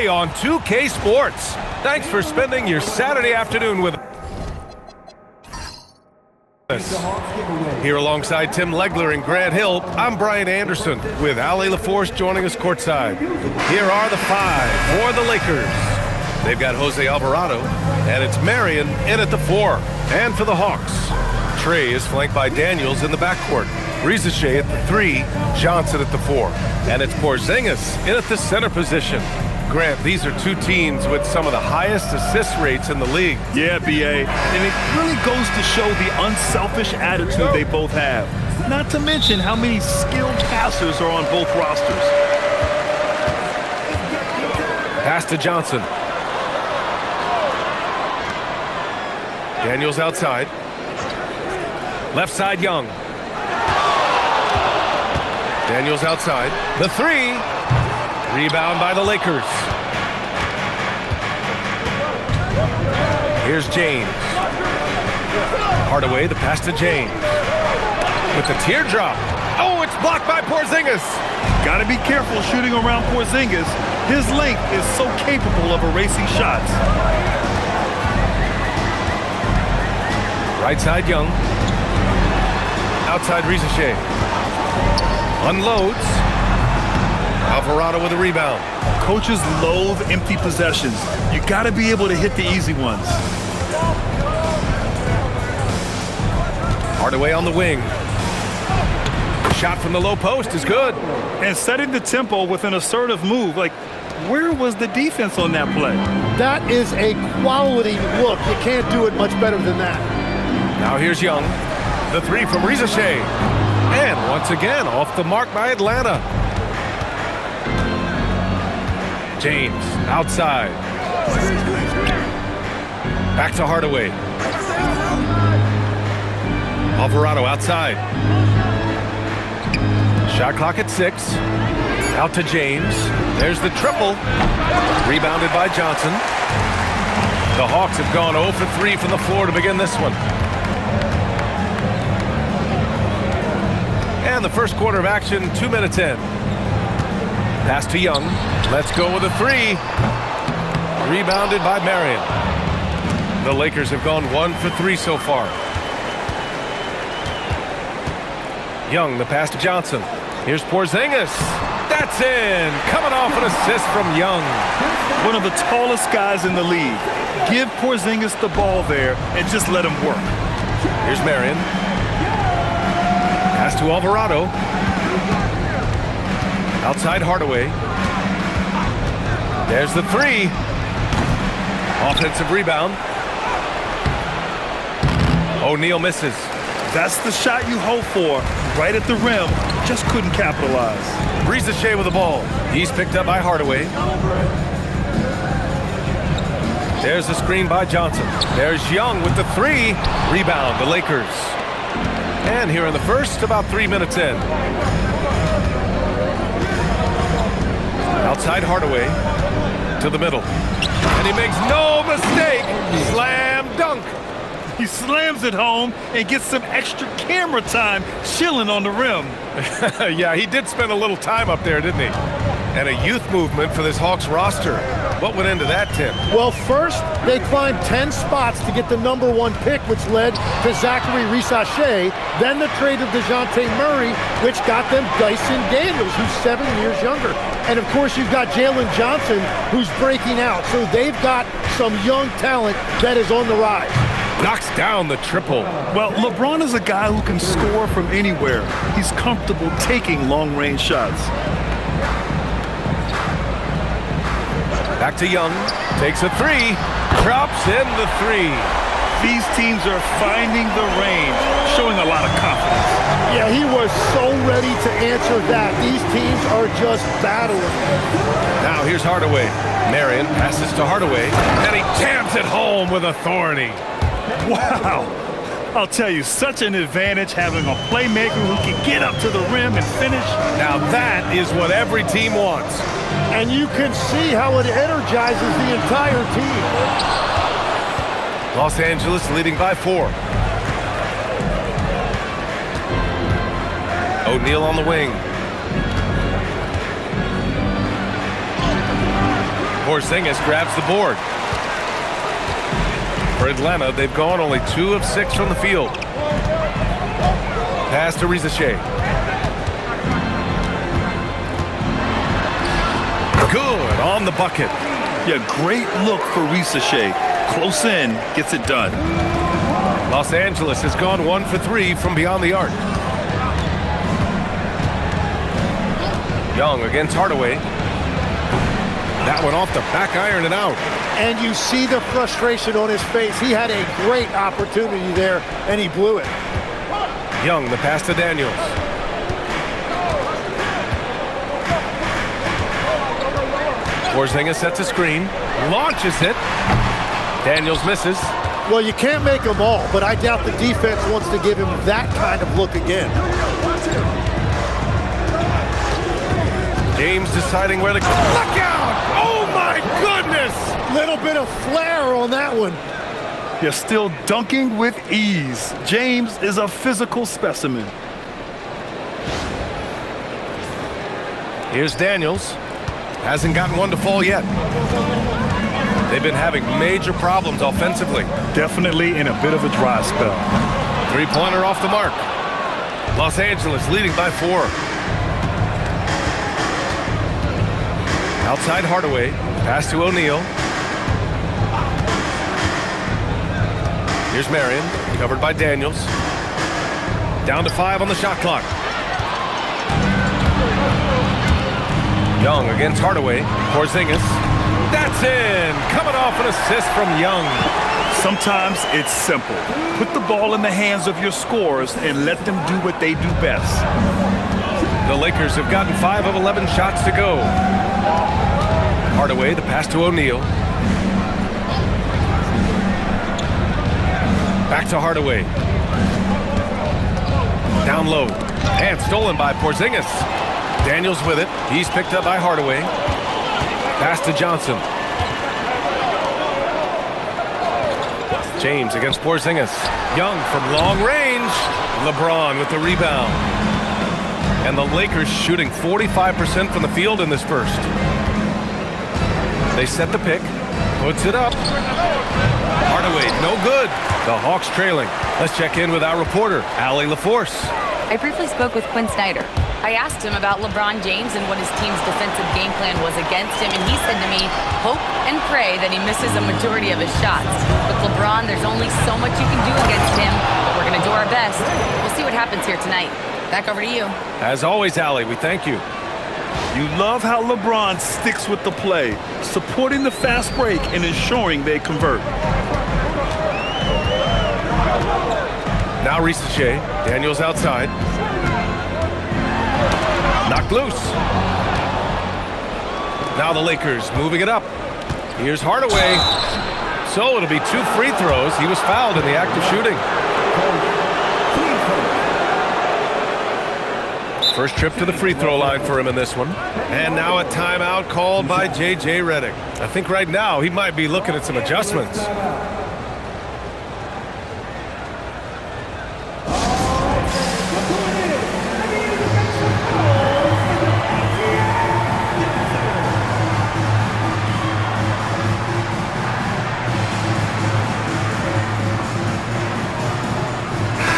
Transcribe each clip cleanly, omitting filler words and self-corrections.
today on 2K Sports. Thanks for spending your Saturday afternoon with us. Here alongside Tim Legler and Grant Hill, I'm Brian Anderson with Ali LaForce joining us courtside. Here are the five for the Lakers. They've got Jose Alvarado, and it's Marion in at the 4. And for the Hawks, Trey is flanked by Daniels in the backcourt. Risacher at the 3, Johnson at the 4. And it's Porzingis in at the center position. Grant, these are two teams with some of the highest assist rates in the league. Yeah, B.A., and it really goes to show the unselfish attitude they both have. Not to mention how many skilled passers are on both rosters. Pass to Johnson. Daniels outside. Left side, Young. Daniels outside. The 3. Rebound by the Lakers. Here's James. Hardaway, the pass to James. With the teardrop. Oh, it's blocked by Porzingis. Got to be careful shooting around Porzingis. His length is so capable of erasing shots. Right side, Young. Outside, Risacher. Unloads. Alvarado with a rebound. Coaches loathe empty possessions. You got to be able to hit the easy ones. Hardaway on the wing. The shot from the low post is good. And setting the tempo with an assertive move. Like, where was the defense on that play? That is a quality look. You can't do it much better than that. Now here's Young. The 3 from Risacher. And once again, off the mark by Atlanta. James, outside. Back to Hardaway. Alvarado outside. Shot clock at 6. Out to James. There's the triple. Rebounded by Johnson. The Hawks have gone 0 for 3 from the floor to begin this one. And the first quarter of action, 2 minutes in. Pass to Young. Let's go with a 3. Rebounded by Marion. The Lakers have gone 1 for 3 so far. Young, the pass to Johnson. Here's Porzingis. That's in. Coming off an assist from Young. One of the tallest guys in the league. Give Porzingis the ball there and just let him work. Here's Marion. Pass to Alvarado. Outside Hardaway. There's the 3. Offensive rebound. O'Neal misses. That's the shot you hope for. Right at the rim. Just couldn't capitalize. Risacher with the ball. He's picked up by Hardaway. There's the screen by Johnson. There's Young with the 3. Rebound, the Lakers. And here in the first, about 3 minutes in. Outside Hardaway to the middle. And he makes no mistake. Slam dunk. He slams it home and gets some extra camera time chilling on the rim. Yeah, he did spend a little time up there, didn't he? And a youth movement for this Hawks roster. What went into that, Tim? Well, first, they climbed 10 spots to get the #1 pick, which led to Zachary Risacher. Then the trade of DeJounte Murray, which got them Dyson Daniels, who's 7 years younger. And, of course, you've got Jalen Johnson, who's breaking out. So they've got some young talent that is on the rise. Knocks down the triple. Well, LeBron is a guy who can score from anywhere. He's comfortable taking long-range shots. Back to Young. Takes a 3. Drops in the 3. These teams are finding the range, showing a lot of confidence. Yeah, he was so ready to answer that. These teams are just battling. Now here's Hardaway. Marion passes to Hardaway, and he jams it home with authority. Wow. I'll tell you, such an advantage having a playmaker who can get up to the rim and finish. Now that is what every team wants. And you can see how it energizes the entire team. Los Angeles leading by 4. O'Neal on the wing. Porzingis grabs the board. For Atlanta, they've gone only 2 of 6 from the field. Pass to Risa Shea. Good on the bucket. Yeah, great look for Risa Shea. Close in, gets it done. Los Angeles has gone 1 for 3 from beyond the arc. Young against Hardaway. That one off the back iron and out. And you see the frustration on his face. He had a great opportunity there, and he blew it. Young, the pass to Daniels. Porzingis sets a screen, launches it. Daniels misses. Well, you can't make them all, but I doubt the defense wants to give him that kind of look again. James deciding where to go. Look out! Oh my goodness! Little bit of flair on that one. You're still dunking with ease. James is a physical specimen. Here's Daniels. Hasn't gotten one to fall yet. They've been having major problems offensively. Definitely in a bit of a dry spell. 3-pointer off the mark. Los Angeles leading by 4. Outside Hardaway. Pass to O'Neal. Here's Marion, covered by Daniels. Down to 5 on the shot clock. Young against Hardaway. Porzingis. That's in! Coming off an assist from Young. Sometimes it's simple. Put the ball in the hands of your scorers and let them do what they do best. The Lakers have gotten 5 of 11 shots to go. Hardaway, the pass to O'Neal. Back to Hardaway. Down low. And stolen by Porzingis. Daniels with it. He's picked up by Hardaway. Pass to Johnson. James against Porzingis. Young from long range. LeBron with the rebound. And the Lakers shooting 45% from the field in this first. They set the pick. Puts it up. Hardaway, no good. The Hawks trailing. Let's check in with our reporter, Allie LaForce. I briefly spoke with Quinn Snyder. I asked him about LeBron James and what his team's defensive game plan was against him, and he said to me, hope and pray that he misses a majority of his shots. With LeBron, there's only so much you can do against him, but we're going to do our best. We'll see what happens here tonight. Back over to you. As always, Allie, we thank you. You love how LeBron sticks with the play, supporting the fast break and ensuring they convert. Now Risa Shea. Daniels outside. Knocked loose. Now the Lakers moving it up. Here's Hardaway. So it'll be 2 free throws. He was fouled in the act of shooting. First trip to the free throw line for him in this one. And now a timeout called by J.J. Redick. I think right now he might be looking at some adjustments.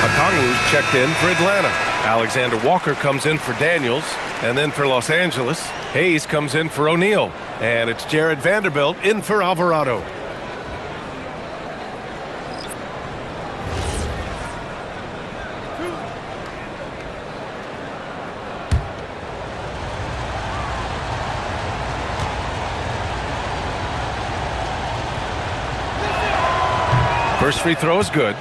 Okongwu's checked in for Atlanta. Alexander Walker comes in for Daniels, and then for Los Angeles, Hayes comes in for O'Neal, and it's Jared Vanderbilt in for Alvarado. First free throw is good.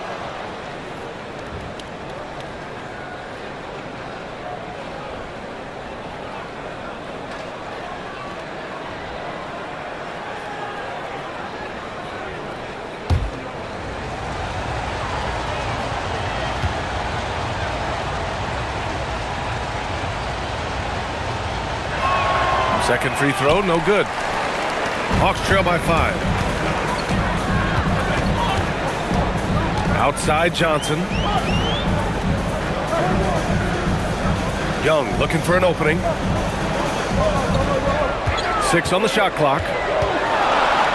Second free throw, no good. Hawks trail by 5. Outside Johnson. Young looking for an opening. 6 on the shot clock.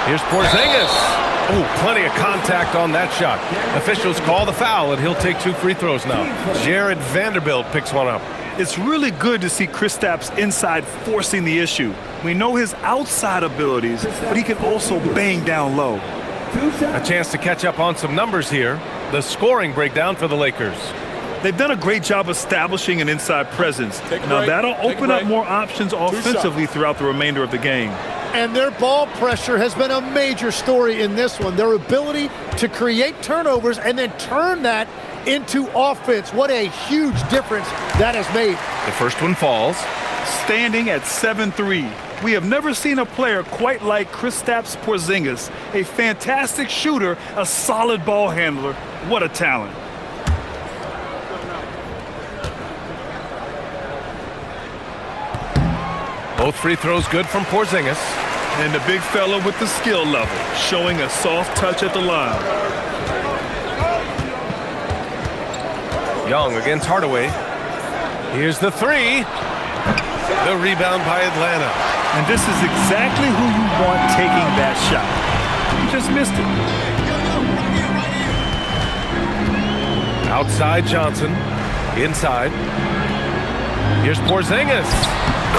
Here's Porzingis. Oh, plenty of contact on that shot. Officials call the foul, and he'll take 2 free throws now. Jared Vanderbilt picks one up. It's really good to see Kristaps inside forcing the issue. We know his outside abilities, but he can also bang down low. A chance to catch up on some numbers here. The scoring breakdown for the Lakers. They've done a great job establishing an inside presence. Now that'll open up more options offensively throughout the remainder of the game. And their ball pressure has been a major story in this one. Their ability to create turnovers and then turn that into offense. What a huge difference that has made. The first one falls. Standing at 7-3. We have never seen a player quite like Kristaps Porzingis. A fantastic shooter, a solid ball handler. What a talent. Both free throws good from Porzingis. And the big fella with the skill level, showing a soft touch at the line. Young against Hardaway. Here's the 3. The rebound by Atlanta. And this is exactly who you want taking that shot. He just missed it. Outside Johnson. Inside. Here's Porzingis.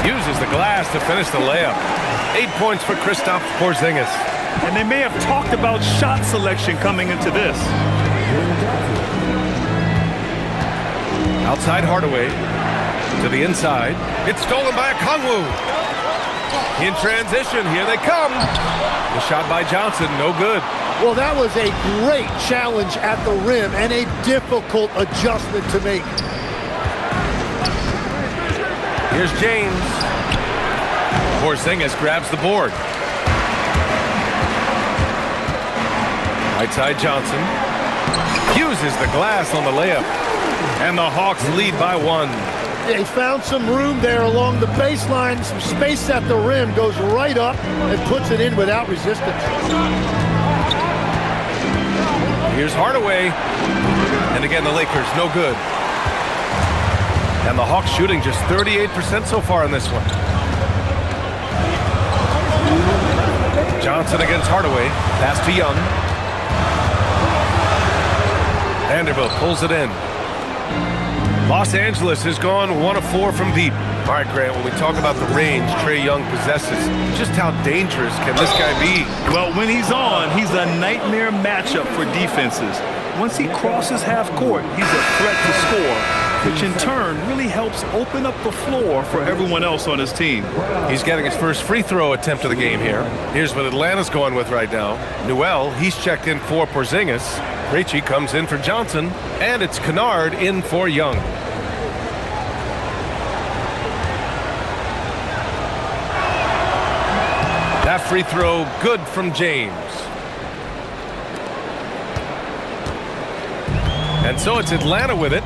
Uses the glass to finish the layup. 8 points for Kristaps Porzingis. And they may have talked about shot selection coming into this. Outside Hardaway. To the inside. It's stolen by Okongwu. In transition, here they come. The shot by Johnson, no good. Well, that was a great challenge at the rim and a difficult adjustment to make. Here's James. Porzingis grabs the board. Right side Johnson. Uses the glass on the layup. And the Hawks lead by 1. They found some room there along the baseline. Some space at the rim. Goes right up and puts it in without resistance. Here's Hardaway. And again, the Lakers, no good. And the Hawks shooting just 38% so far in this one. Johnson against Hardaway. Pass to Young. Vanderbilt pulls it in. Los Angeles has gone 1 of 4 from deep. All right, Grant, when we talk about the range Trae Young possesses, just how dangerous can this guy be? Well, when he's on, he's a nightmare matchup for defenses. Once he crosses half court, he's a threat to score, which in turn really helps open up the floor for everyone else on his team. He's getting his first free throw attempt of the game here. Here's what Atlanta's going with right now. Newell, he's checked in for Porzingis. Krejci comes in for Johnson, and it's Kennard in for Young. That free throw good from James. And so it's Atlanta with it,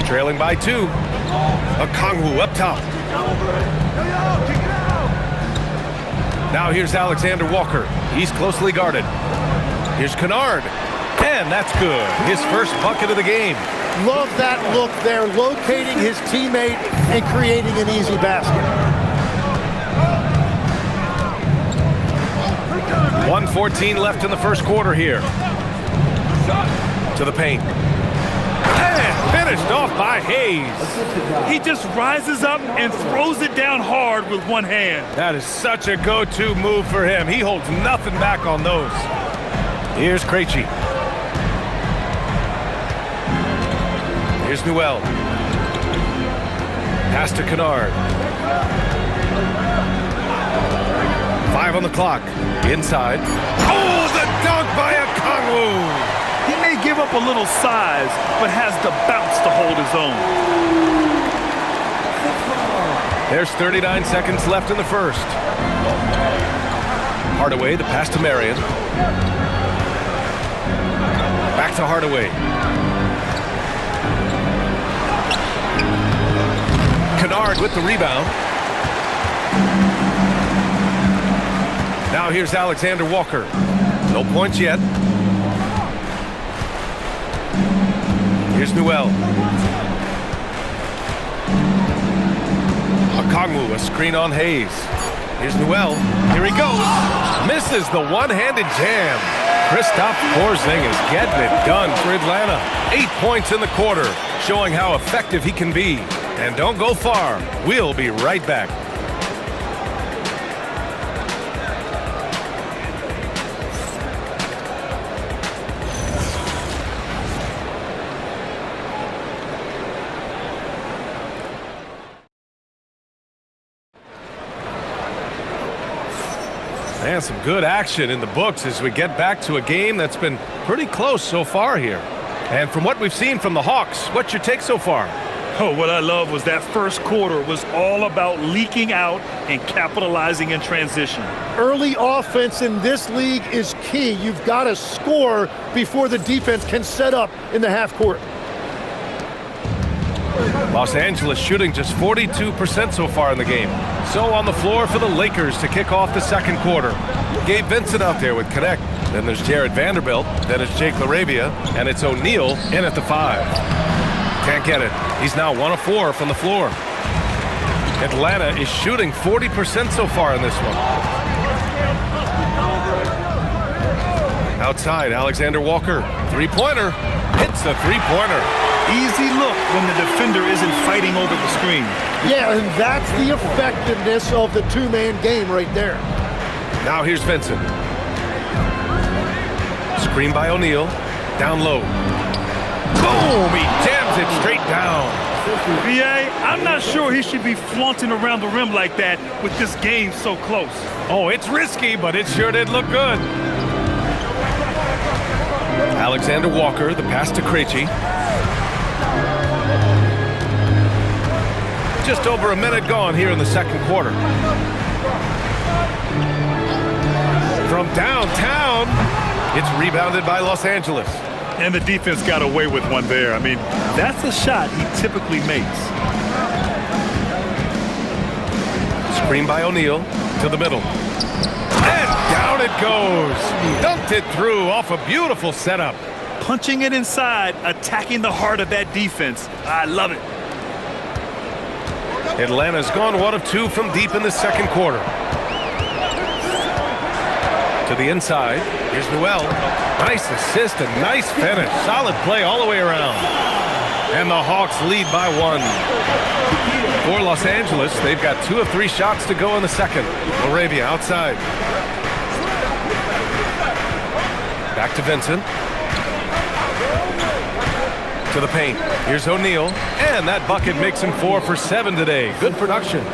trailing by 2. Okongwu up top. Now here's Alexander Walker. He's closely guarded. Here's Kennard. And that's good. His first bucket of the game. Love that look there, locating his teammate and creating an easy basket. 1:14 left in the first quarter here. To the paint. And finished off by Hayes. He just rises up and throws it down hard with one hand. That is such a go-to move for him. He holds nothing back on those. Here's Krejci. Here's Newell. Pass to Kennard. 5 on the clock. Inside. Oh, the dunk by Okongwu. He may give up a little size, but has the bounce to hold his own. There's 39 seconds left in the first. Hardaway, the pass to Marion. Back to Hardaway. Kennard with the rebound. Now here's Alexander Walker. No points yet. Here's Newell. Okongwu, a screen on Hayes. Here's Newell. Here he goes. Missed misses the one-handed jam. Kristaps Porzingis getting it done for Atlanta. 8 points in the quarter, showing how effective he can be. And don't go far. We'll be right back. And some good action in the books as we get back to a game that's been pretty close so far here. And from what we've seen from the Hawks, what's your take so far? Oh, what I love was that first quarter was all about leaking out and capitalizing in transition. Early offense in this league is key. You've got to score before the defense can set up in the half court. Los Angeles shooting just 42% so far in the game. So on the floor for the Lakers to kick off the second quarter. Gabe Vincent out there with Connect. Then there's Jared Vanderbilt. Then it's Jake LaRavia. And it's O'Neal in at the 5. Can't get it. He's now 1 of 4 from the floor. Atlanta is shooting 40% so far in this one. Outside, Alexander Walker. Three-pointer. Hits the three-pointer. Easy look when the defender isn't fighting over the screen. Yeah, and that's the effectiveness of the two-man game right there. Now here's Vincent. Screen by O'Neal. Down low. Boom! He jams it straight down. B.A., I'm not sure he should be flaunting around the rim like that with this game so close. Oh, it's risky, but it sure did look good. Alexander Walker, the pass to Krejci. Just over a minute gone here in the second quarter. From downtown, it's rebounded by Los Angeles. And the defense got away with one there. I mean, that's a shot he typically makes. Screen by O'Neal to the middle. And down it goes. Dunked it through off a beautiful setup. Punching it inside, attacking the heart of that defense. I love it. Atlanta's gone 1 of 2 from deep in the second quarter. To the inside. Here's Newell. Nice assist and nice finish. Solid play all the way around. And the Hawks lead by 1. For Los Angeles, they've got 2 of 3 shots to go in the second. LaRavia outside. Back to Vincent. To the paint. Here's O'Neal. And that bucket makes him 4 for 7 today. Good production.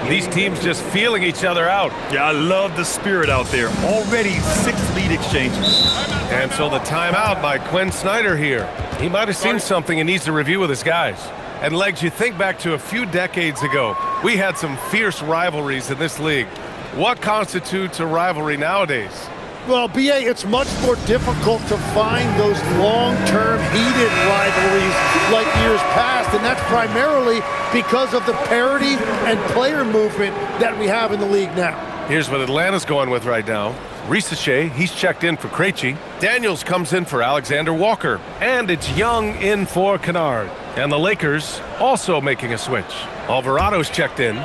These teams just feeling each other out. Yeah, I love the spirit out there. Already 6 lead exchanges. And so the timeout by Quinn Snyder here. He might have seen something and needs to review with his guys. And Legs, you think back to a few decades ago, we had some fierce rivalries in this league. What constitutes a rivalry nowadays? Well, B.A., it's much more difficult to find those long-term heated rivalries like years past, and that's primarily because of the parity and player movement that we have in the league now. Here's what Atlanta's going with right now. Risache, he's checked in for Krejci. Daniels comes in for Alexander Walker. And it's Young in for Kennard. And the Lakers also making a switch. Alvarado's checked in.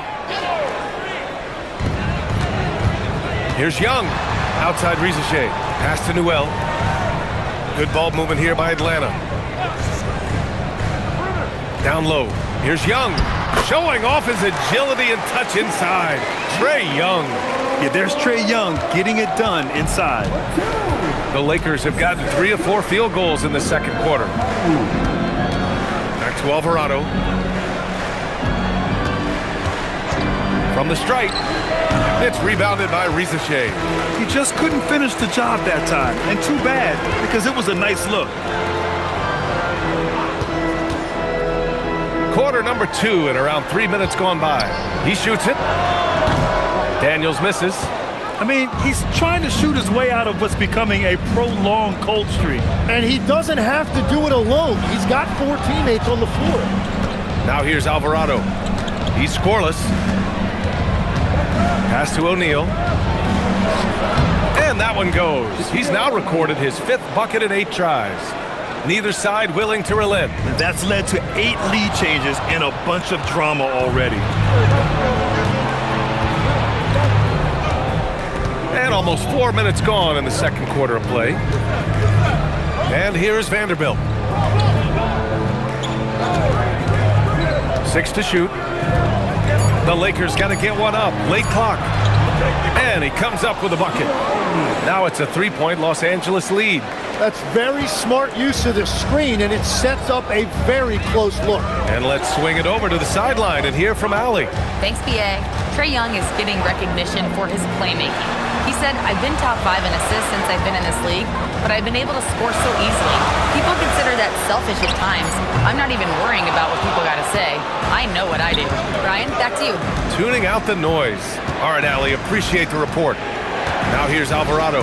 Here's Young. Outside Risache. Pass to Newell. Good ball movement here by Atlanta. Down low. Here's Young. Showing off his agility and touch inside. Trae Young. Yeah, there's Trae Young getting it done inside. The Lakers have gotten 3 of 4 field goals in the second quarter. Back to Alvarado. From the stripe. It's rebounded by Risache. He just couldn't finish the job that time. And too bad, because it was a nice look. Quarter number 2 and around 3 minutes gone by. He shoots it. Daniels misses. I mean, he's trying to shoot his way out of what's becoming a prolonged cold streak. And he doesn't have to do it alone. He's got 4 teammates on the floor. Now here's Alvarado. He's scoreless. Pass to O'Neal. And that one goes. He's now recorded his 5th bucket in 8 tries. Neither side willing to relent. That's led to 8 lead changes and a bunch of drama already. And almost 4 minutes gone in the second quarter of play. And here's Vanderbilt. 6 to shoot. The Lakers got to get one up. Late clock. And he comes up with a bucket. Now it's a 3-point Los Angeles lead. That's very smart use of the screen, and it sets up a very close look. And let's swing it over to the sideline and hear from Allie. Thanks, BA. Trae Young is getting recognition for his playmaking. He said, I've been top 5 in assists since I've been in this league, but I've been able to score so easily. People consider that selfish at times. I'm not even worrying about what people got to say. I know what I do. Brian, back to you. Tuning out the noise. All right, Allie, appreciate the report. Now here's Alvarado.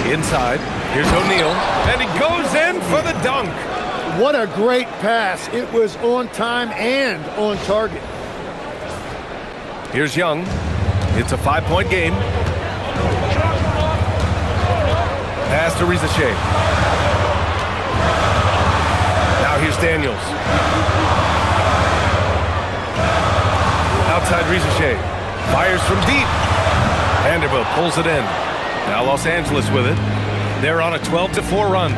Inside. Here's O'Neal. And he goes in for the dunk. What a great pass. It was on time and on target. Here's Young. It's a 5-point game. Pass to Rizachet. Now here's Daniels. Outside Rizachet. Fires from deep. Vanderbilt pulls it in. Now Los Angeles with it. They're on a 12-4 run.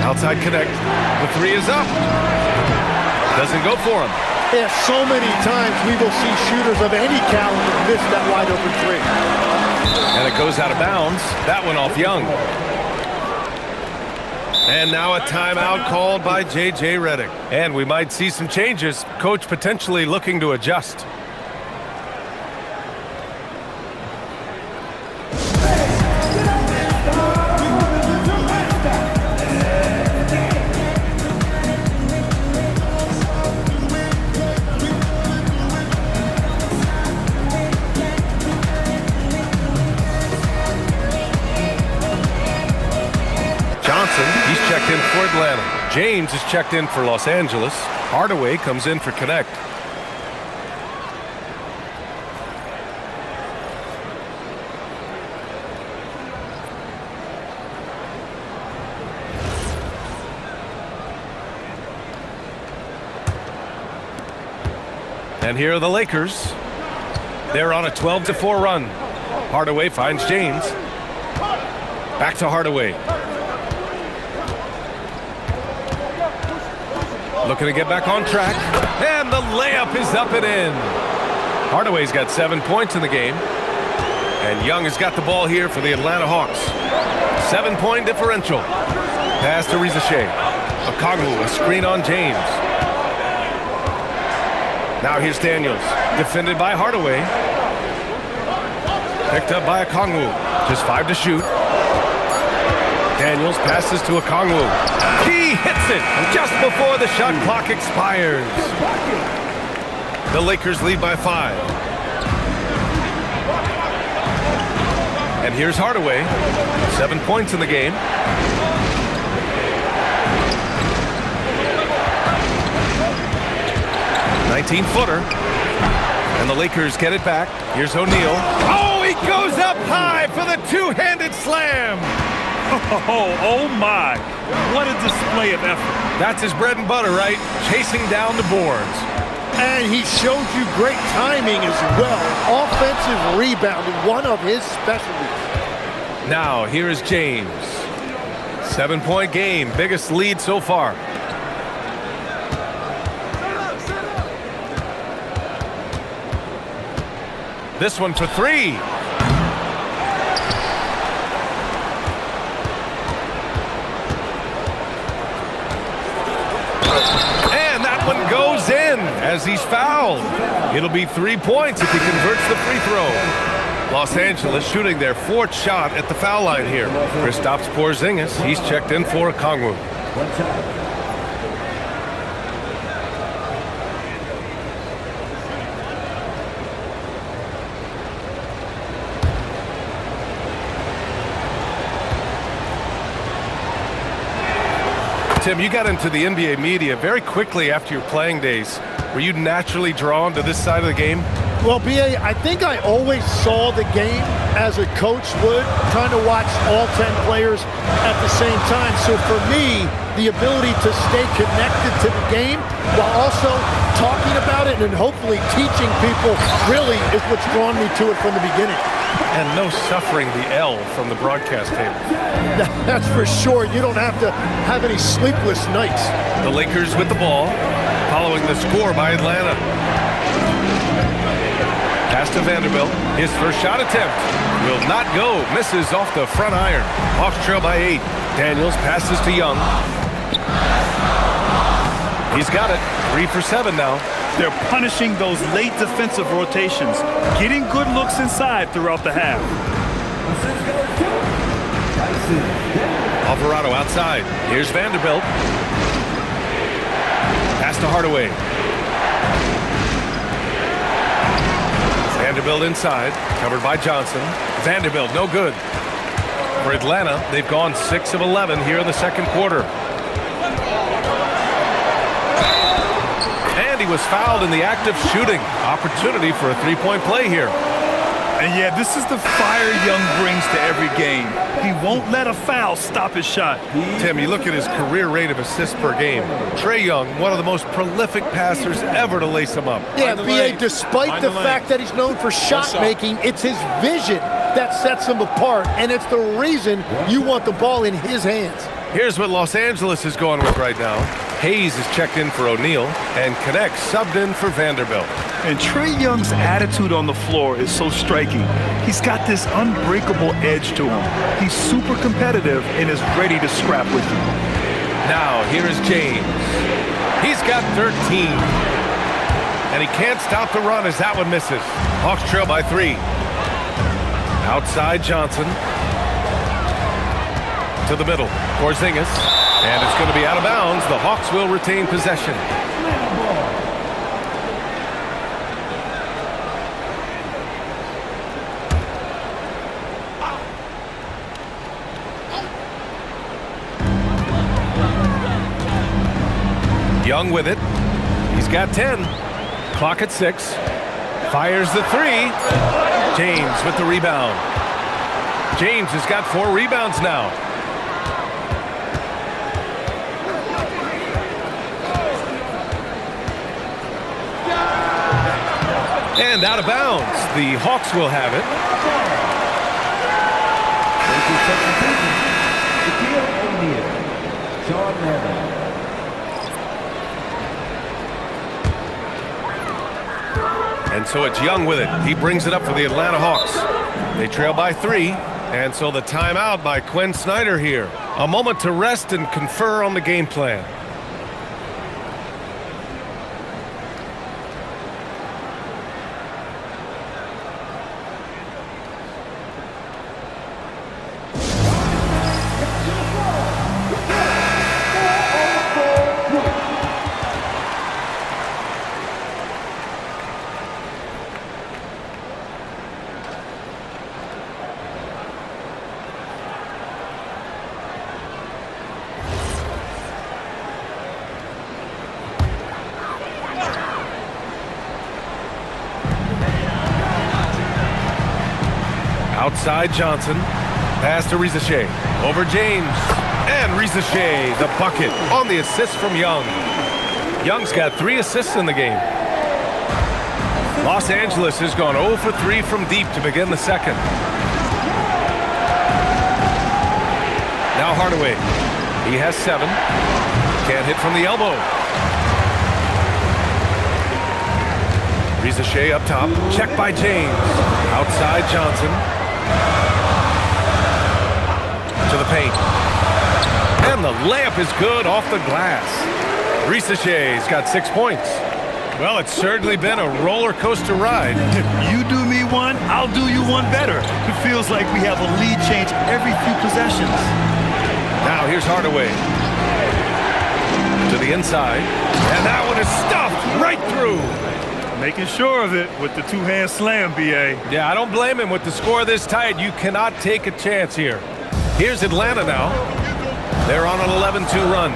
Outside connect. The 3 is up. Doesn't go for him. Yeah, so many times we will see shooters of any caliber miss that wide open 3. And it goes out of bounds. That one off Young. And now a timeout called by J.J. Redick. And we might see some changes. Coach potentially looking to adjust. He's checked in for Atlanta. James is checked in for Los Angeles. Hardaway comes in for Connect. And here are the Lakers. They're on a 12-4 run. Hardaway finds James. Back to Hardaway. Looking to get back on track. And the layup is up and in. Hardaway's got 7 points in the game. And Young has got the ball here for the Atlanta Hawks. 7-point differential. Pass to Rizachet. Okongwu, a screen on James. Now here's Daniels. Defended by Hardaway. Picked up by Okongwu. Just 5 to shoot. Daniels passes to Okongwu. He hits it just before the shot clock expires. The Lakers lead by 5. And here's Hardaway. 7 points in the game. -19-footer. And the Lakers get it back. Here's O'Neal. Oh, he goes up high for the two-handed slam. Oh my. What a display of effort. That's his bread and butter, right? Chasing down the boards. And he showed you great timing as well. Offensive rebounding, one of his specialties. Now, here is James. 7-point game, biggest lead so far. This one for 3. And that one goes in as he's fouled. It'll be 3 points if he converts the free throw. Los Angeles shooting their 4th shot at the foul line here. Kristaps Porzingis, he's checked in for Okongwu. Tim, you got into the NBA media very quickly after your playing days. Were you naturally drawn to this side of the game? Well, B.A., I think I always saw the game as a coach would, trying to watch all 10 players at the same time. So for me, the ability to stay connected to the game while also talking about it and hopefully teaching people really is what's drawn me to it from the beginning. And no suffering the L from the broadcast table. That's for sure. You don't have to have any sleepless nights. The Lakers with the ball, following the score by Atlanta. Pass to Vanderbilt. His first shot attempt will not go. Misses off the front iron. Hawks trail by 8. Daniels passes to Young. He's got it. 3 for 7 now. They're punishing those late defensive rotations, getting good looks inside throughout the half. Alvarado outside. Here's Vanderbilt. Pass to Hardaway. Vanderbilt inside, covered by Johnson. Vanderbilt, no good. For Atlanta, they've gone 6 of 11 here in the second quarter. And he was fouled in the act of shooting. Opportunity for a three-point play here. And yeah, this is the fire Young brings to every game. He won't let a foul stop his shot. Tim, you look at his career rate of assists per game. Trae Young, one of the most prolific passers ever to lace him up. Yeah, B.A., despite the fact that he's known for shot making, it's his vision that sets him apart, and it's the reason you want the ball in his hands. Here's what Los Angeles is going with right now. Hayes is checked in for O'Neal, and Connect subbed in for Vanderbilt. And Trae Young's attitude on the floor is so striking. He's got this unbreakable edge to him. He's super competitive and is ready to scrap with you. Now, here is James. He's got 13. And he can't stop the run as that one misses. Hawks trail by 3. Outside Johnson. To the middle. Porzingis. And it's going to be out of bounds. The Hawks will retain possession. Young with it. He's got 10. Clock at 6. Fires the 3. James with the rebound. James has got 4 rebounds now. And out of bounds. The Hawks will have it. And so it's Young with it. He brings it up for the Atlanta Hawks. They trail by 3. And so the timeout by Quinn Snyder here. A moment to rest and confer on the game plan. Outside Johnson. Pass to Risa Shea. Over James. And Risa Shea, the bucket on the assist from Young. Young's got 3 assists in the game. Los Angeles has gone 0 for 3 from deep to begin the second. Now Hardaway. He has 7. Can't hit from the elbow. Risa Shea up top. Check by James. Outside Johnson. To the paint. And the layup is good off the glass. Risa Shea's got 6 points. Well, it's certainly been a roller coaster ride. You do me one, I'll do you one better. It feels like we have a lead change every few possessions. Now here's Hardaway. To the inside. And that one is stuffed right through. Making sure of it with the two-hand slam, B.A. Yeah, I don't blame him with the score this tight. You cannot take a chance here. Here's Atlanta now. They're on an 11-2 run.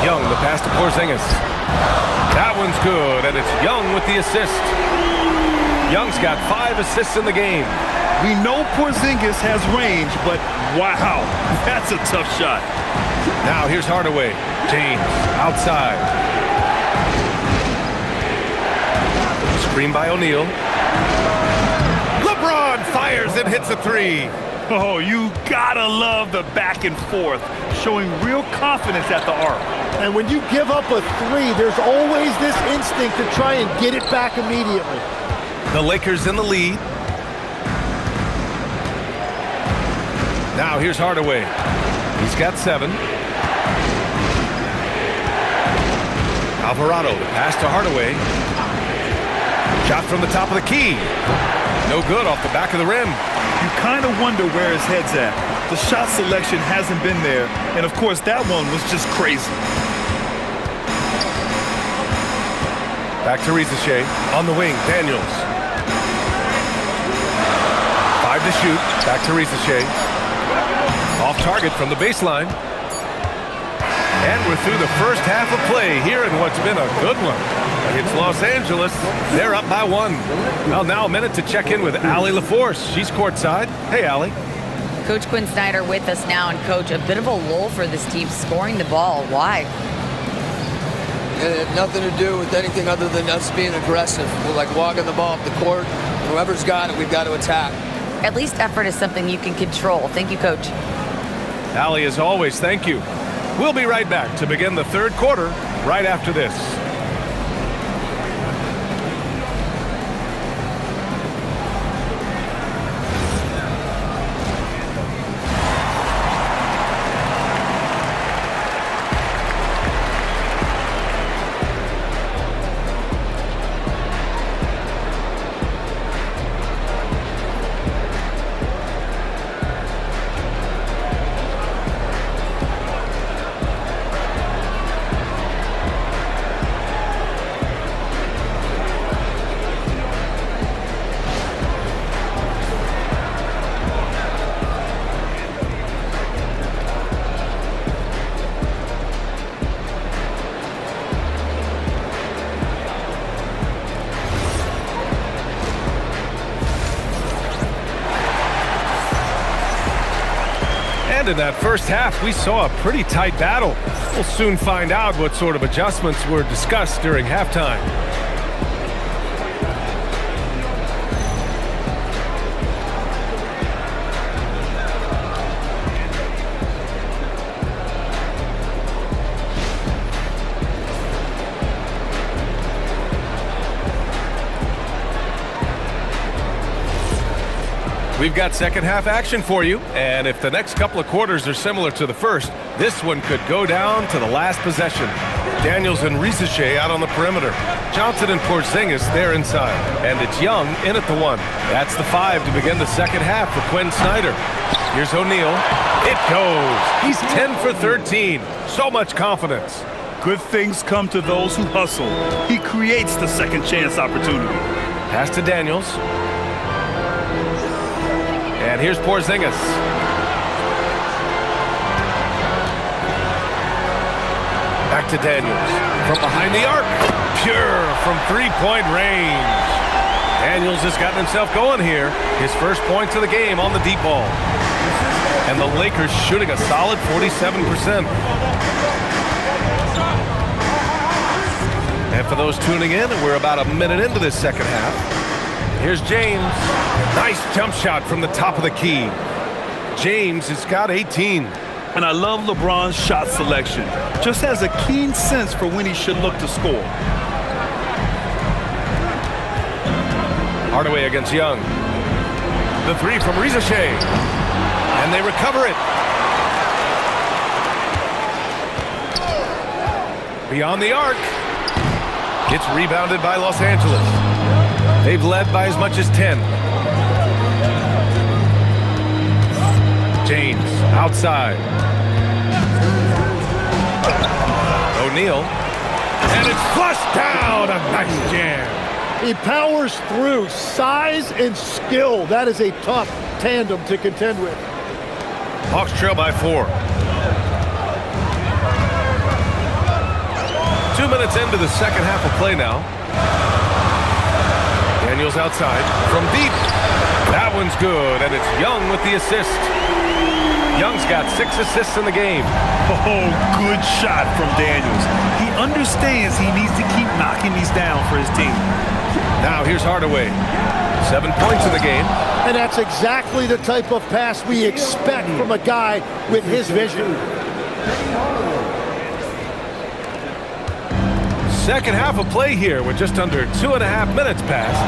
Young, the pass to Porzingis. That one's good, and it's Young with the assist. Young's got 5 assists in the game. We know Porzingis has range, but wow, that's a tough shot. Now here's Hardaway. James outside. Screen by O'Neal. LeBron fires and hits a 3. Oh, you gotta love the back and forth, showing real confidence at the arc. And when you give up a 3, there's always this instinct to try and get it back immediately. The Lakers in the lead. Now here's Hardaway. He's got 7. Alvarado, the pass to Hardaway. Shot from the top of the key. No good off the back of the rim. You kind of wonder where his head's at. The shot selection hasn't been there, and of course that one was just crazy. Back to Risache. On the wing, Daniels. 5 to shoot. Back to Risache. Off target from the baseline. And we're through the first half of play here in what's been a good one. It's Los Angeles. They're up by 1. Well, now a minute to check in with Allie LaForce. She's courtside. Hey, Allie. Coach Quinn Snyder with us now, and Coach, a bit of a lull for this team scoring the ball. Why? It had nothing to do with anything other than us being aggressive. We're like walking the ball up the court. Whoever's got it, we've got to attack. At least effort is something you can control. Thank you, Coach. Allie, as always, thank you. We'll be right back to begin the third quarter right after this. In that first half, we saw a pretty tight battle. We'll soon find out what sort of adjustments were discussed during halftime. We've got second half action for you, and if the next couple of quarters are similar to the first, this one could go down to the last possession. Daniels and Risache out on the perimeter. Johnson and Porzingis, they're inside. And it's Young in at the 1. That's the 5 to begin the second half for Quinn Snyder. Here's O'Neal. It goes. He's 10 for 13. So much confidence. Good things come to those who hustle. He creates the second chance opportunity. Pass to Daniels. And here's Porzingis. Back to Daniels. From behind the arc. Pure from three-point range. Daniels has gotten himself going here. His first points of the game on the deep ball. And the Lakers shooting a solid 47%. And for those tuning in, we're about a minute into this second half. Here's James. Nice jump shot from the top of the key. James has got 18. And I love LeBron's shot selection. Just has a keen sense for when he should look to score. Hardaway against Young. The 3 from Risache. And they recover it. Beyond the arc. It's rebounded by Los Angeles. They've led by as much as 10. James outside. O'Neal. And it's flushed down. A nice jam. He powers through. Size and skill. That is a tough tandem to contend with. Hawks trail by 4. 2 minutes into the second half of play now. Daniels outside from deep. That one's good, and it's Young with the assist. Young's got 6 assists in the game. Oh, good shot from Daniels. He understands he needs to keep knocking these down for his team. Now here's Hardaway. 7 points in the game. And that's exactly the type of pass we expect from a guy with his vision. Second half of play here with just under 2.5 minutes passed.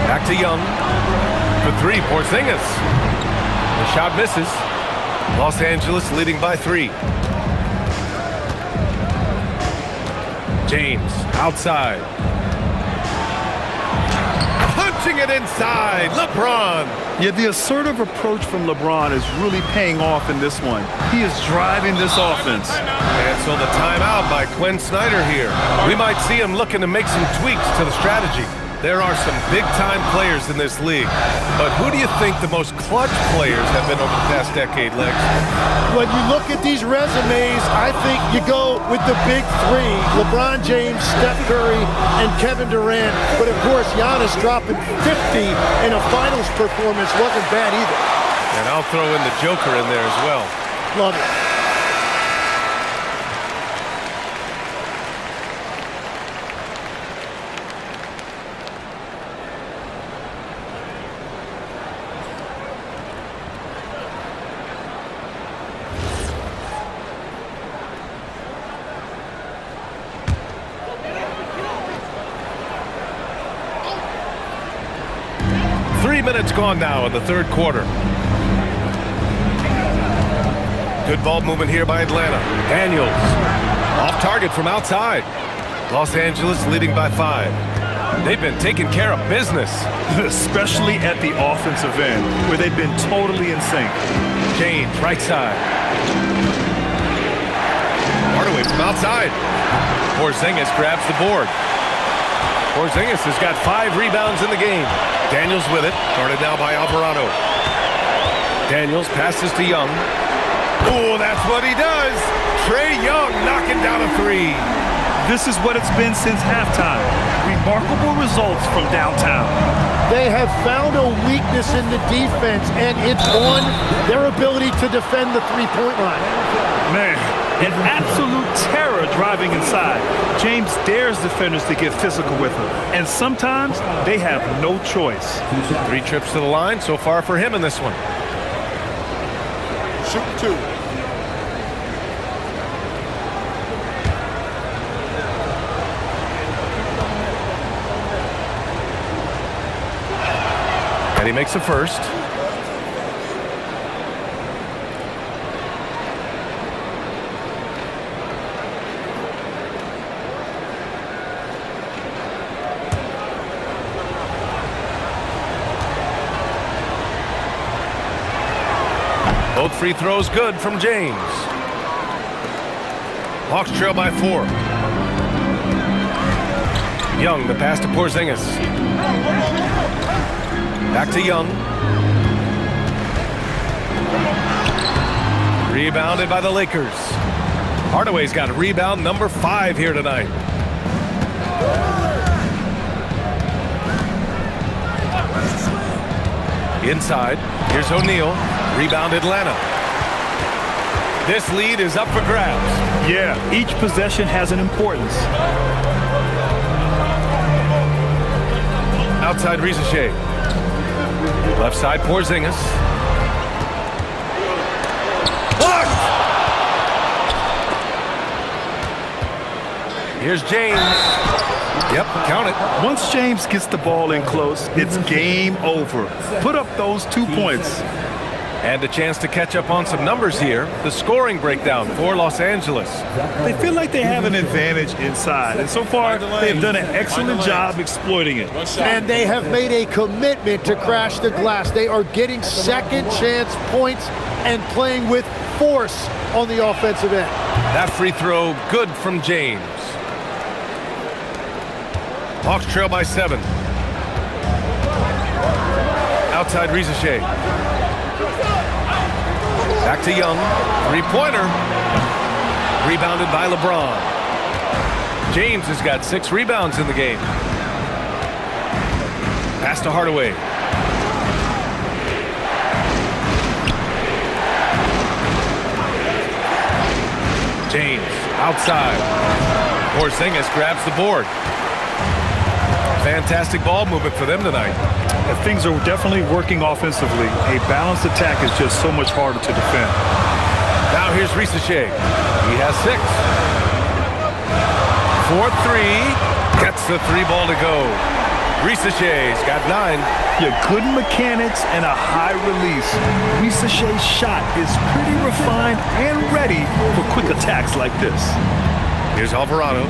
Back to Young. For 3, Porzingis. The shot misses. Los Angeles leading by 3. James outside. Punching it inside. LeBron. Yeah, the assertive approach from LeBron is really paying off in this one. He is driving this offense. And so the timeout by Quinn Snyder here. We might see him looking to make some tweaks to the strategy. There are some big-time players in this league. But who do you think the most clutch players have been over the past decade, Lex? When you look at these resumes, I think you go with the big 3, LeBron James, Steph Curry, and Kevin Durant. But of course, Giannis dropping 50 in a finals performance wasn't bad either. And I'll throw in the Joker in there as well. Love it. Minutes gone now in the third quarter. Good ball movement here by Atlanta. Daniels off target from outside. Los Angeles leading by 5. They've been taking care of business. Especially at the offensive end, where they've been totally in sync. James, right side. Hardaway from outside. Porzingis grabs the board. Porzingis has got 5 rebounds in the game. Daniels with it, guarded now by Alvarado. Daniels passes to Young. Oh, that's what he does. Trae Young knocking down a 3. This is what it's been since halftime. Remarkable results from downtown. They have found a weakness in the defense, and it's on their ability to defend the three-point line. Man, an absolute terror driving inside. James dares defenders to get physical with him, and sometimes they have no choice. 3 trips to the line so far for him in this one. Shoot 2. And he makes the first. Both free throws good from James. Hawks trail by 4. Young, the pass to Porzingis. Back to Young. Rebounded by the Lakers. Hardaway's got rebound number 5 here tonight. Inside, here's O'Neal. Rebound Atlanta. This lead is up for grabs. Yeah, each possession has an importance. Outside Risache. Left side Porzingis. Blocked! Here's James. Yep, count it. Once James gets the ball in close, it's game over. Put up those 2 points. And a chance to catch up on some numbers here. The scoring breakdown for Los Angeles. They feel like they have an advantage inside, and so far they've done an excellent job exploiting it. And they have made a commitment to crash the glass. They are getting second chance points and playing with force on the offensive end. That free throw good from James. Hawks trail by 7. Outside Risache. Back to Young. 3-pointer. Rebounded by LeBron. James has got 6 rebounds in the game. Pass to Hardaway. James outside. Porzingis grabs the board. Fantastic ball movement for them tonight. Things are definitely working offensively. A balanced attack is just so much harder to defend. Now here's Risacher. He has 6. 4-3. Gets the 3 ball to go. Risacher's got 9. Yeah, good mechanics and a high release. Risacher's shot is pretty refined and ready for quick attacks like this. Here's Alvarado.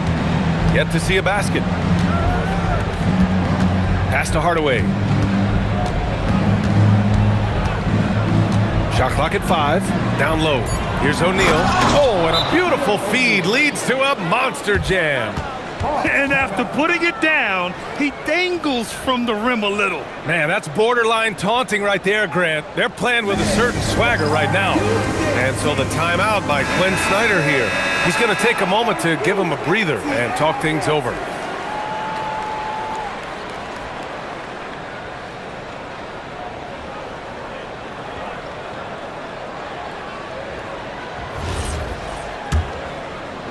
Yet to see a basket. Pass to Hardaway. Shot clock at 5. Down low. Here's O'Neal. Oh, and a beautiful feed leads to a monster jam. And after putting it down, he dangles from the rim a little. Man, that's borderline taunting right there, Grant. They're playing with a certain swagger right now. And so the timeout by Quinn Snyder here. He's going to take a moment to give him a breather and talk things over.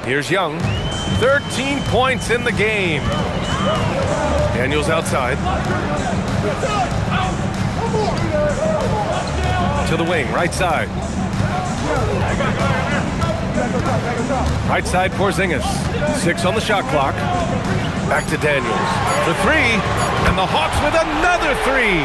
Here's Young. 13 points in the game. Daniels outside. To the wing, right side. Right side, Porzingis. 6 on the shot clock. Back to Daniels. The 3, and the Hawks with another 3.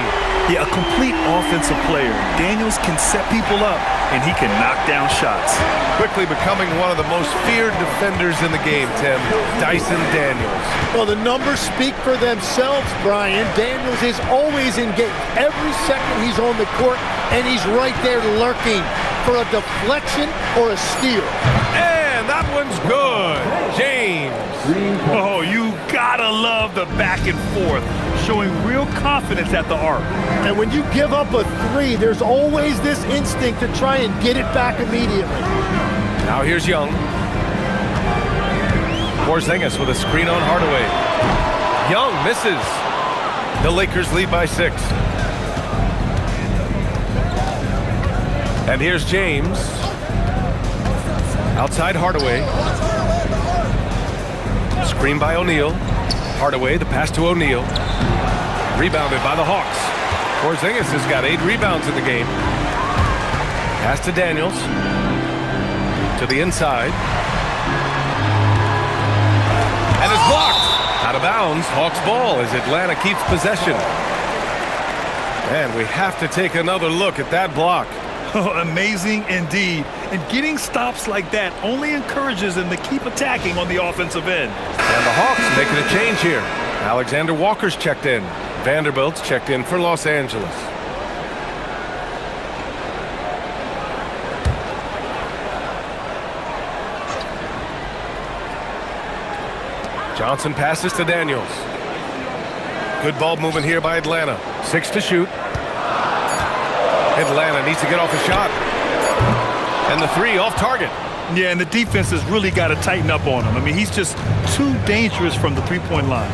Yeah, a complete offensive player. Daniels can set people up, and he can knock down shots. Quickly becoming one of the most feared defenders in the game, Tim. Dyson Daniels. Well, the numbers speak for themselves, Brian. Daniels is always engaged. Every second he's on the court, and he's right there lurking for a deflection or a steal. And that one's good. James. Oh, you gotta love the back and forth, showing real confidence at the arc. And when you give up a 3, there's always this instinct to try and get it back immediately. Now here's Young. Porzingis with a screen on Hardaway. Young misses. The Lakers lead by 6. And here's James. Outside Hardaway. Screen by O'Neal. Hardaway, the pass to O'Neal. Rebounded by the Hawks. Porzingis has got 8 rebounds in the game. Pass to Daniels. To the inside. And it's blocked. Out of bounds. Hawks ball as Atlanta keeps possession. And we have to take another look at that block. Amazing indeed. And getting stops like that only encourages them to keep attacking on the offensive end. And the Hawks making a change here. Alexander Walker's checked in. Vanderbilt's checked in for Los Angeles. Johnson passes to Daniels. Good ball movement here by Atlanta. 6 to shoot. Atlanta needs to get off a shot. And the 3 off target. Yeah, and the defense has really got to tighten up on him. I mean, he's just too dangerous from the three-point line.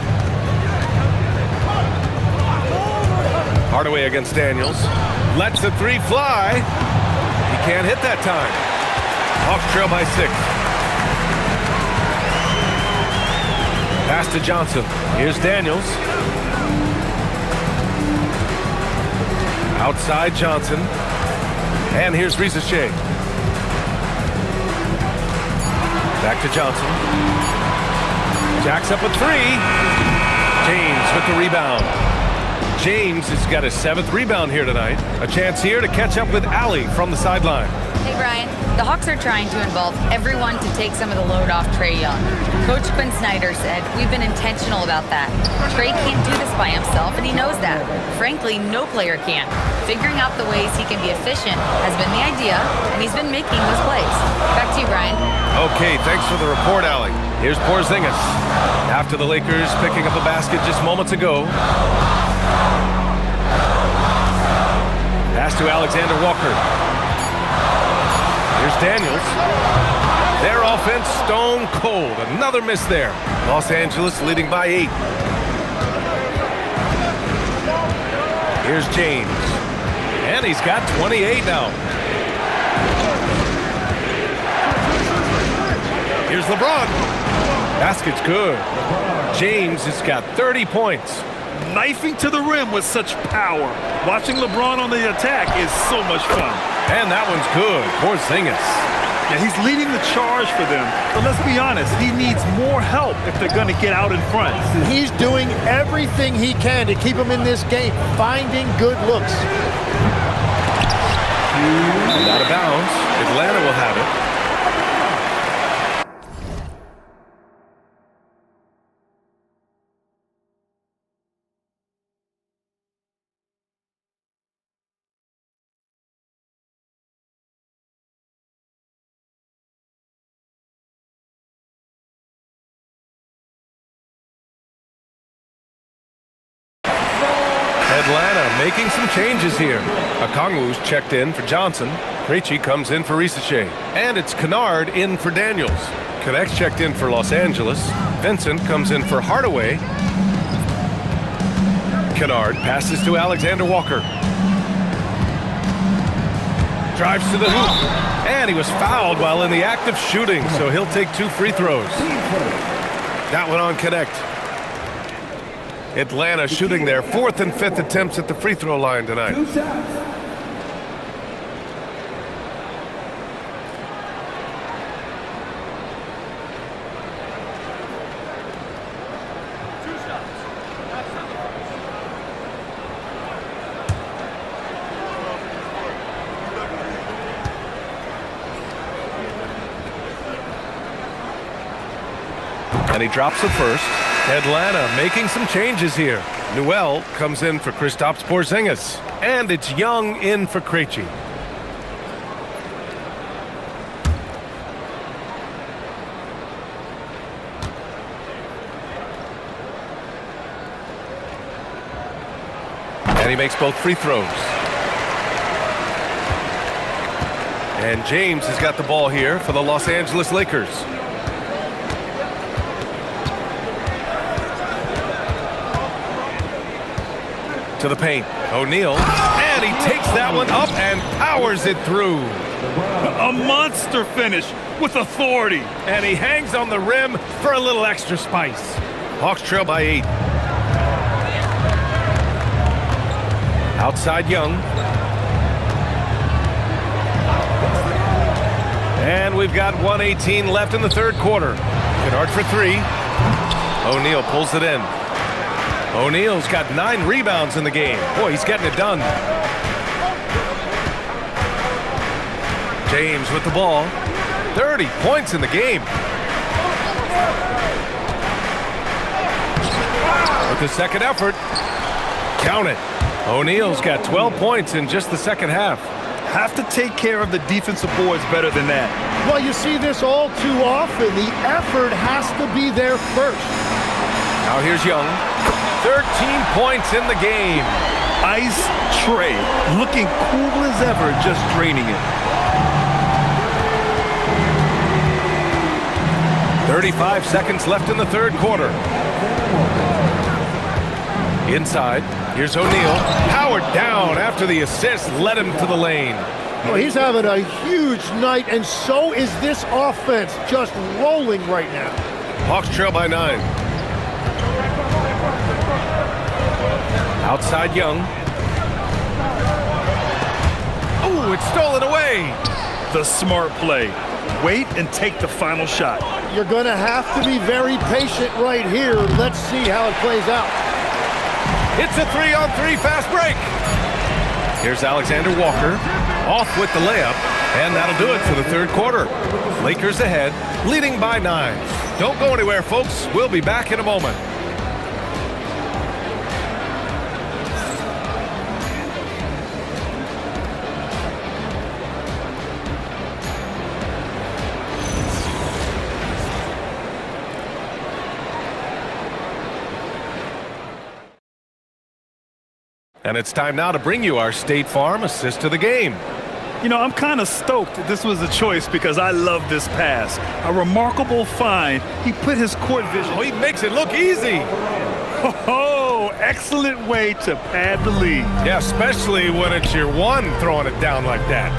Hardaway against Daniels. Lets the 3 fly. He can't hit that time. Hawks trail by 6. Pass to Johnson. Here's Daniels. Outside Johnson. And here's Risacher. Back to Johnson. Jacks up a 3. James with the rebound. James has got his 7th rebound here tonight. A chance here to catch up with Allie from the sideline. Hey, Brian. The Hawks are trying to involve everyone to take some of the load off Trae Young. Coach Quinn Snyder said, we've been intentional about that. Trae can't do this by himself, and he knows that. Frankly, no player can. Figuring out the ways he can be efficient has been the idea, and he's been making those plays. Back to you, Brian. Okay, thanks for the report, Allie. Here's Porzingis. After the Lakers picking up a basket just moments ago. Pass to Alexander Walker. Here's Daniels. Their offense stone cold. Another miss there. Los Angeles leading by 8. Here's James. And he's got 28 now. Here's LeBron. Basket's good. James has got 30 points. Knifing to the rim with such power. Watching LeBron on the attack is so much fun. And that one's good. Porzingis. Yeah, he's leading the charge for them. But let's be honest, he needs more help if they're going to get out in front. He's doing everything he can to keep him in this game, finding good looks. Out of bounds. Atlanta will have it. Atlanta making some changes here. Okongwu's checked in for Johnson. Krejci comes in for Risacher. And it's Kennard in for Daniels. Connect's checked in for Los Angeles. Vincent comes in for Hardaway. Kennard passes to Alexander Walker. Drives to the hoop. And he was fouled while in the act of shooting, so he'll take 2 free throws. That one on Connect. Atlanta shooting their 4th and 5th attempts at the free throw line tonight. And he drops the first. Atlanta making some changes here. Newell comes in for Kristaps Porzingis. And it's Young in for Krejci. And he makes both free throws. And James has got the ball here for the Los Angeles Lakers. To the paint. O'Neal. And he takes that one up and powers it through. A monster finish with authority. And he hangs on the rim for a little extra spice. Hawks trail by 8. Outside Young. And we've got 1:18 left in the third quarter. Kennard for 3. O'Neal pulls it in. O'Neal's got 9 rebounds in the game. Boy, he's getting it done. James with the ball. 30 points in the game. With the second effort. Count it. O'Neal's got 12 points in just the second half. Have to take care of the defensive boards better than that. Well, you see this all too often. The effort has to be there first. Now here's Young. 13 points in the game. Ice tray, looking cool as ever, just draining it. 35 seconds left in the third quarter. Inside, here's O'Neal. Powered down after the assist led him to the lane. Well, he's having a huge night, and so is this offense, just rolling right now. Hawks trail by 9. Outside Young. Oh, it's stolen away. The smart play. Wait and take the final shot. You're going to have to be very patient right here. Let's see how it plays out. It's a 3-on-3 fast break. Here's Alexander Walker. Off with the layup. And that'll do it for the third quarter. Lakers ahead, leading by 9. Don't go anywhere, folks. We'll be back in a moment. And it's time now to bring you our State Farm assist to the game. You know, I'm kind of stoked that this was a choice because I love this pass. A remarkable find. He put his court vision. Oh, he makes it look easy. Oh, excellent way to pad the lead. Yeah, especially when it's your one throwing it down like that.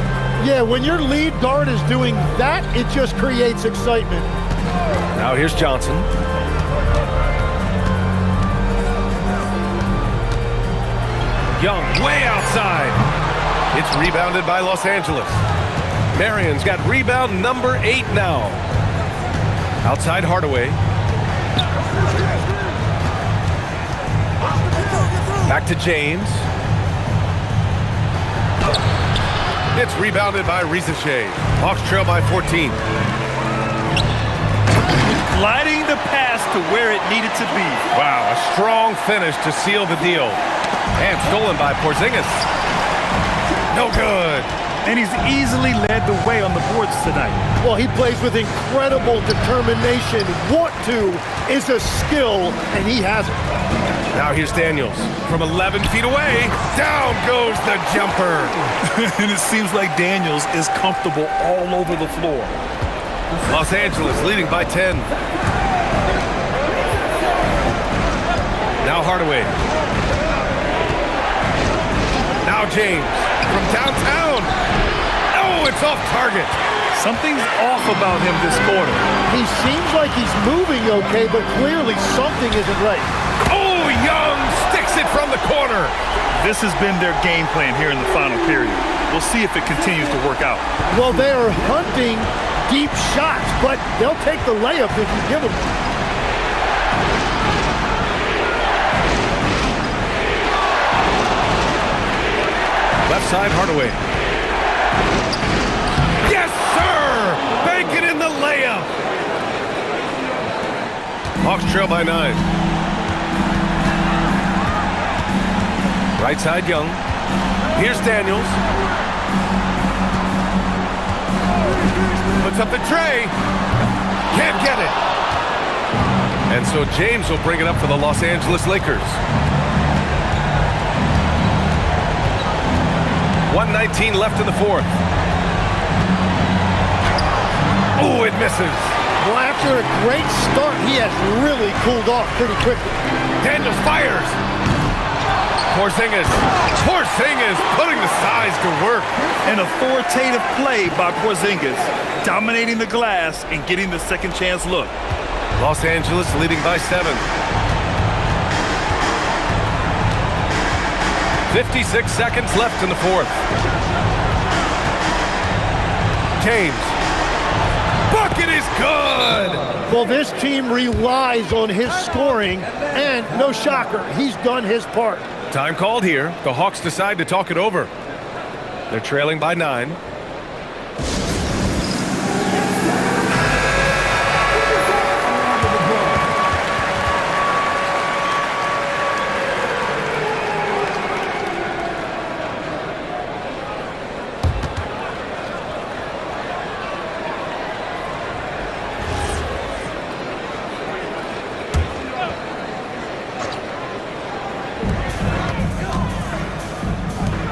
Yeah, when your lead guard is doing that, it just creates excitement. Now here's Johnson. Young, way outside. It's rebounded by Los Angeles. Marion's got rebound number 8 now. Outside Hardaway. Back to James. It's rebounded by Risache. Hawks trail by 14. Gliding the pass to where it needed to be. Wow, a strong finish to seal the deal. And stolen by Porzingis. No good. And he's easily led the way on the boards tonight. Well, he plays with incredible determination. Want to is a skill, and he has it. Now here's Daniels. From 11 feet away, down goes the jumper. And it seems like Daniels is comfortable all over the floor. Los Angeles leading by 10. Now Hardaway. Now James from downtown. Oh, it's off target. Something's off about him this quarter. He seems like he's moving okay, but clearly something isn't right. Oh, Young sticks it from the corner. This has been their game plan here in the final period. We'll see if it continues to work out. Well, they are hunting deep shots, but they'll take the layup if you give them. Left side, Hardaway. Yes, sir! Bank it in the layup. Hawks trail by 9. Right side, Young. Here's Daniels. Puts up the tray. Can't get it. And so James will bring it up for the Los Angeles Lakers. 1:19 left in the fourth. Oh, it misses. Well, after a great start, he has really cooled off pretty quickly. Daniels fires. Porzingis putting the size to work. An authoritative play by Porzingis, dominating the glass and getting the second chance look. Los Angeles leading by 7. 56 seconds left in the fourth. James. Bucket is good! Well, this team relies on his scoring, and no shocker, he's done his part. Time called here. The Hawks decide to talk it over. They're trailing by 9.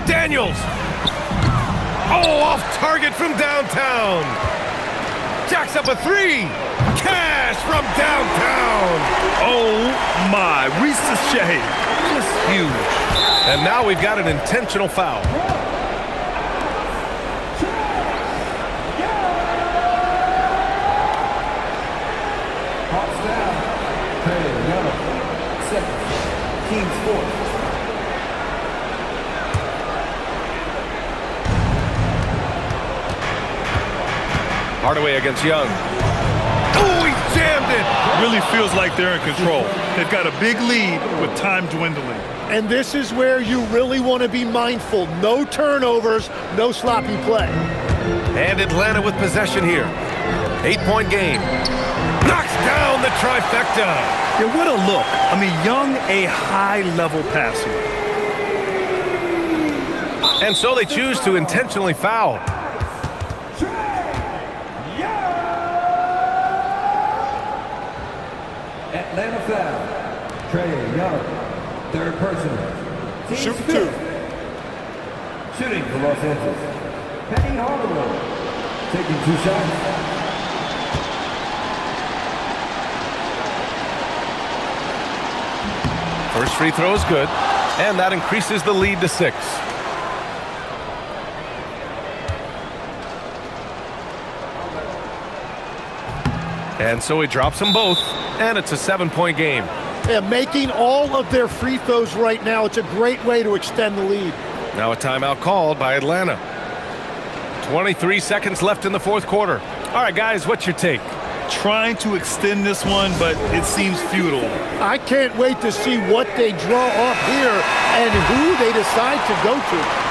Daniels. Oh, off target from downtown. Jacks up a 3. Cash from downtown. Oh my, Risache. Just huge. And now we've got an intentional foul. Hawks down. Trey Young. Second. Kings fourth. Hardaway against Young. Oh, he jammed it. Really feels like they're in control. They've got a big lead with time dwindling. And this is where you really want to be mindful. No turnovers, no sloppy play. And Atlanta with possession here. 8-point game. Knocks down the trifecta. Yeah, what a look. I mean, Young, a high-level passer. And so they choose to intentionally foul. Atlanta foul. Trey Young. Third personal. Team Shoot fifth. Shooting for Los Angeles. Penny Hardaway taking 2 shots. First free throw is good, and that increases the lead to 6. And so he drops them both, and it's a 7-point game. Yeah, making all of their free throws right now, it's a great way to extend the lead. Now a timeout called by Atlanta. 23 seconds left in the fourth quarter. All right, guys, what's your take? Trying to extend this one, but it seems futile. I can't wait to see what they draw up here and who they decide to go to.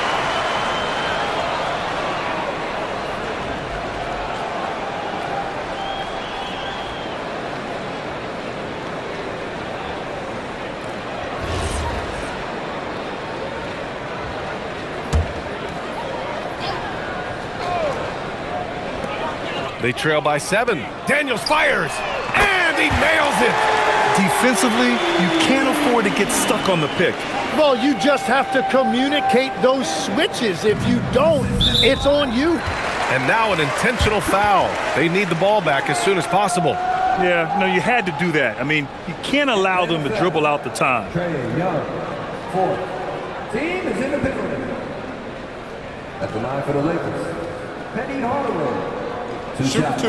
They trail by 7. Daniels fires, and he nails it. Defensively, you can't afford to get stuck on the pick. Well, you just have to communicate those switches. If you don't, it's on you. And now an intentional foul. They need the ball back as soon as possible. Yeah, no, you had to do that. I mean, you can't allow them to dribble out the time. Trae Young, 4. Team is in the penalty. At the line for the Lakers, Penny Hardaway. 2 shots.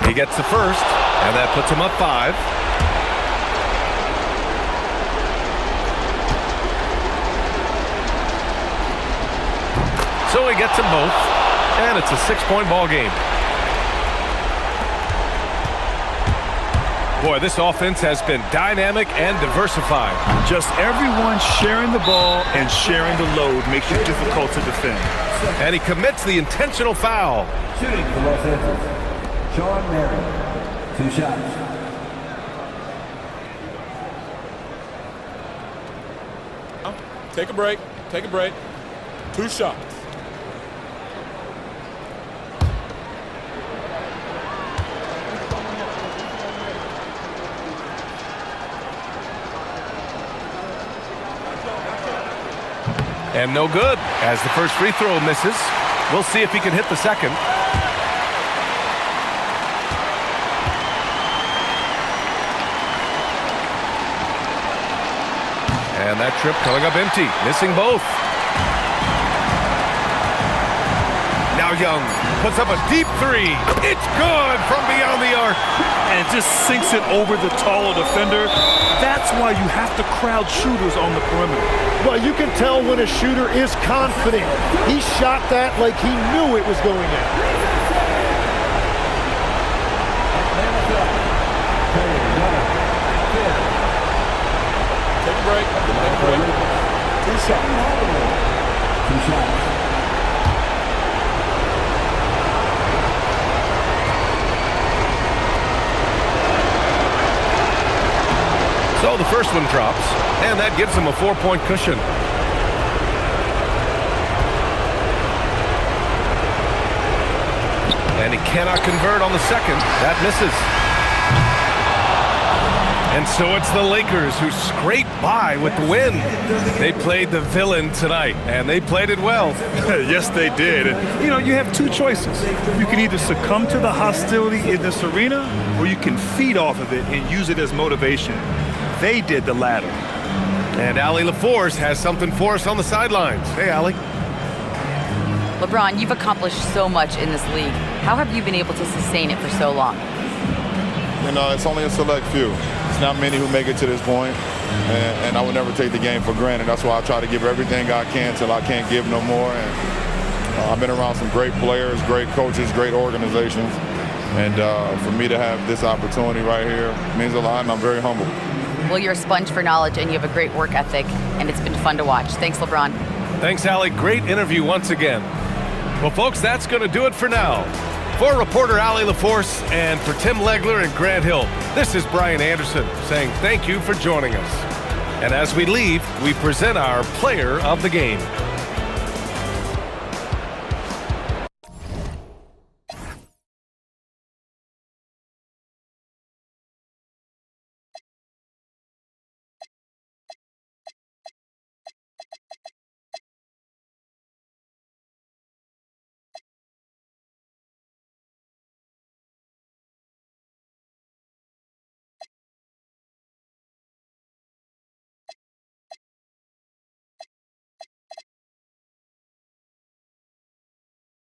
He gets the first, and that puts him up 5. So he gets them both, and it's a 6-point ball game. Boy, this offense has been dynamic and diversified. Just everyone sharing the ball and sharing the load makes it difficult to defend. And he commits the intentional foul. Shooting for Los Angeles, Sean Marion. 2 shots. Take a break. Take a break. 2 shots. And no good, as the first free throw misses. We'll see if he can hit the second. And that trip coming up empty, missing both. Now Young puts up a deep 3. It's good from beyond the arc. And just sinks it over the taller defender. That's why you have to crowd shooters on the perimeter. Well, you can tell when a shooter is confident. He shot that like he knew it was going in. Take a break. Take a break. 2 shots. 2 shots. So the first one drops, and that gives him a 4-point cushion. And he cannot convert on the second. That misses. And so it's the Lakers who scrape by with the win. They played the villain tonight, and they played it well. Yes, they did. And, you know, you have 2 choices. You can either succumb to the hostility in this arena, or you can feed off of it and use it as motivation. They did the latter. And Allie LaForce has something for us on the sidelines. Hey, Allie. LeBron, you've accomplished so much in this league. How have you been able to sustain it for so long? You know, it's only a select few. It's not many who make it to this point, and I would never take the game for granted. That's why I try to give everything I can till I can't give no more. And I've been around some great players, great coaches, great organizations, and for me to have this opportunity right here means a lot, and I'm very humble. Well, you're a sponge for knowledge, and you have a great work ethic, and it's been fun to watch. Thanks, LeBron. Thanks, Allie. Great interview once again. Well, folks, that's going to do it for now. For reporter Allie LaForce and for Tim Legler and Grant Hill, this is Brian Anderson saying thank you for joining us. And as we leave, we present our player of the game.